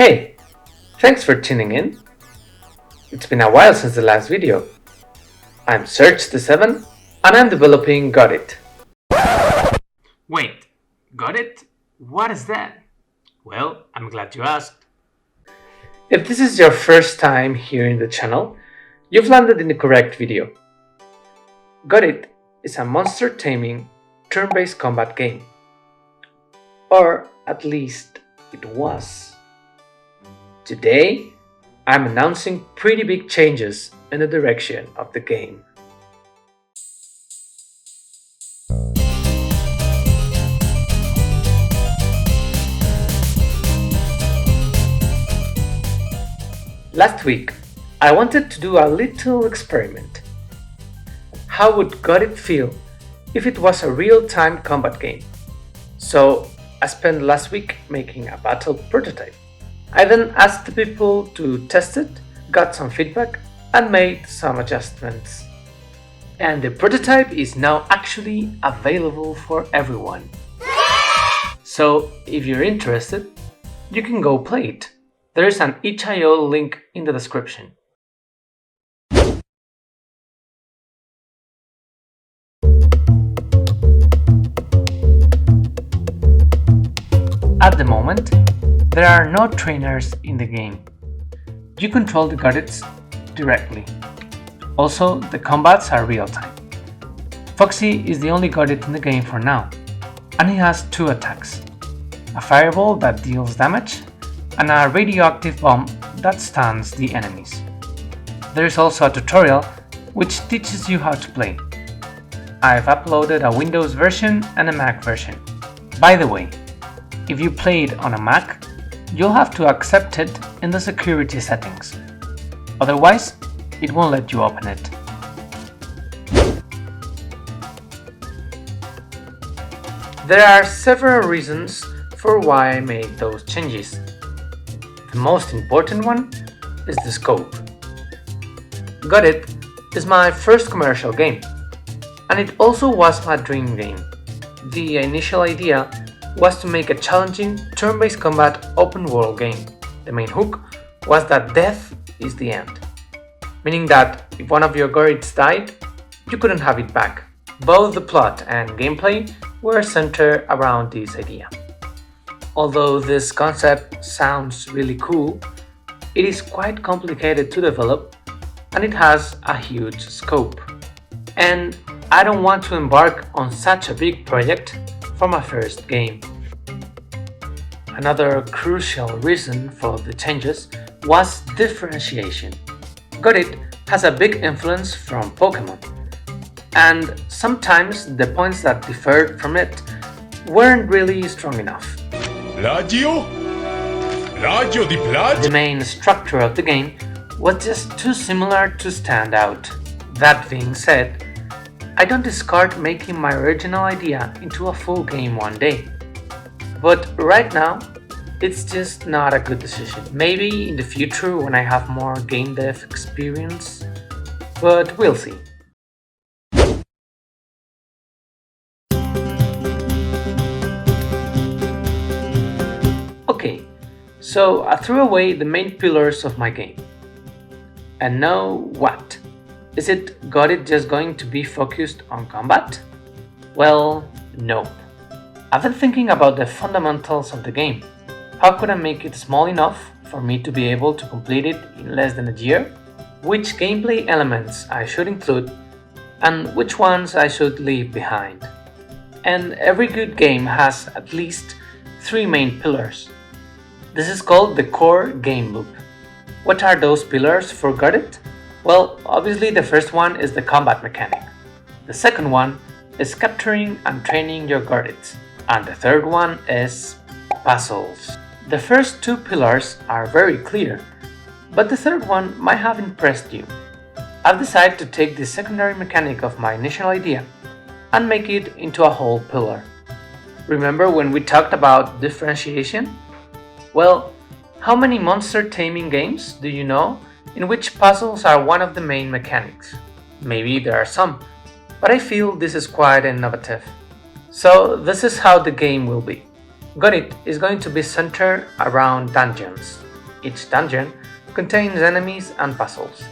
Hey, thanks for tuning in. It's been a while since the last video. I'm Search7 and I'm developing Gorit. Wait, Gorit? What is that? Well, I'm glad you asked. If this is your first time here in the channel, you've landed in the correct video. Gorit is a monster taming turn-based combat game. Or at least it was. Today, I'm announcing pretty big changes in the direction of the game. Last week, I wanted to do a little experiment. How would Gorit feel if it was a real-time combat game? So, I spent last week making a battle prototype. I then asked the people to test it, got some feedback, and made some adjustments. And the prototype is now actually available for everyone. So, if you're interested, you can go play it. There is an itch.io link in the description. At the moment, there are no trainers in the game. You control the Gorits directly. Also, the combats are real-time. Foxy is the only Gorit in the game for now, and he has two attacks. A fireball that deals damage, and a radioactive bomb that stuns the enemies. There is also a tutorial which teaches you how to play. I've uploaded a Windows version and a Mac version. By the way, if you play it on a Mac, you'll have to accept it in the security settings. Otherwise, it won't let you open it. There are several reasons for why I made those changes. The most important one is the scope. Gorit is my first commercial game, and it also was my dream game. The initial idea was to make a challenging turn-based combat open-world game. The main hook was that death is the end, meaning that if one of your Gorits died, you couldn't have it back. Both the plot and gameplay were centered around this idea. Although this concept sounds really cool, it is quite complicated to develop and it has a huge scope. And I don't want to embark on such a big project for my first game. Another crucial reason for the changes was differentiation. Gorit has a big influence from Pokemon, and sometimes the points that differed from it weren't really strong enough. Radio? Radio di Plagio? The main structure of the game was just too similar to stand out. That being said, I don't discard making my original idea into a full game one day. But right now, it's just not a good decision. Maybe in the future when I have more game dev experience, but we'll see. Okay, so I threw away the main pillars of my game. And now what? Is Gorit just going to be focused on combat? Well, no. I've been thinking about the fundamentals of the game. How could I make it small enough for me to be able to complete it in less than a year? Which gameplay elements I should include and which ones I should leave behind. And every good game has at least 3 main pillars. This is called the core game loop. What are those pillars for Gorit? Well, obviously the first one is the combat mechanic. The second one is capturing and training your Gorits. And the third one is puzzles. The first 2 pillars are very clear, but the third one might have impressed you. I've decided to take the secondary mechanic of my initial idea and make it into a whole pillar. Remember when we talked about differentiation? Well, how many monster taming games do you know in which puzzles are one of the main mechanics? Maybe there are some, but I feel this is quite innovative. So this is how the game will be. Gorit is going to be centered around dungeons. Each dungeon contains enemies and puzzles.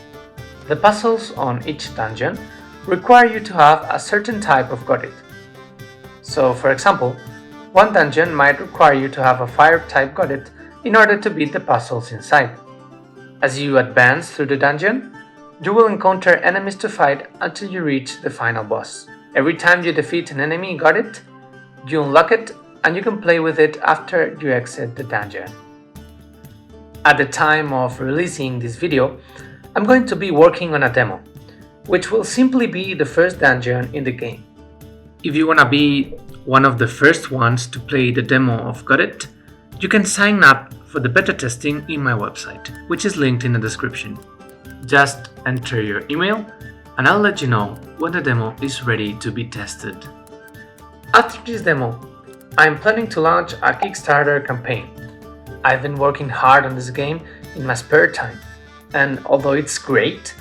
The puzzles on each dungeon require you to have a certain type of Gorit. So, for example, one dungeon might require you to have a fire type Gorit in order to beat the puzzles inside. As you advance through the dungeon, you will encounter enemies to fight until you reach the final boss. Every time you defeat an enemy Gorit, you unlock it and you can play with it after you exit the dungeon. At the time of releasing this video, I'm going to be working on a demo, which will simply be the first dungeon in the game. If you wanna be one of the first ones to play the demo of Gorit, you can sign up for the beta testing in my website, which is linked in the description. Just enter your email and I'll let you know when the demo is ready to be tested. After this demo, I'm planning to launch a Kickstarter campaign. I've been working hard on this game in my spare time, and although it's great,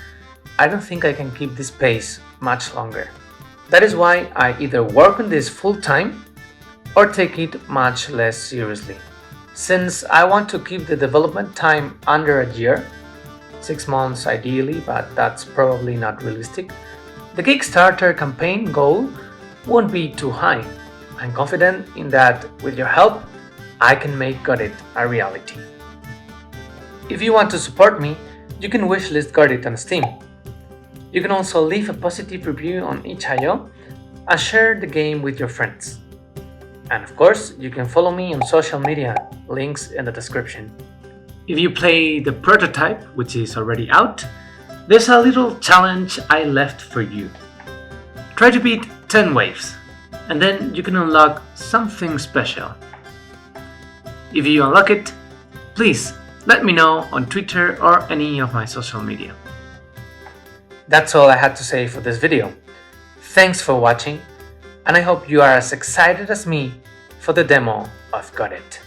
I don't think I can keep this pace much longer. That is why I either work on this full time or take it much less seriously. Since I want to keep the development time under a year, 6 months ideally, but that's probably not realistic, the Kickstarter campaign goal won't be too high. I'm confident in that with your help, I can make Gorit a reality. If you want to support me, you can wishlist Gorit on Steam. You can also leave a positive review on itch.io and share the game with your friends. And of course, you can follow me on social media, links in the description. If you play the prototype, which is already out, there's a little challenge I left for you. Try to beat 10 waves, and then you can unlock something special. If you unlock it, please let me know on Twitter or any of my social media. That's all I had to say for this video. Thanks for watching, and I hope you are as excited as me for the demo of Gorit.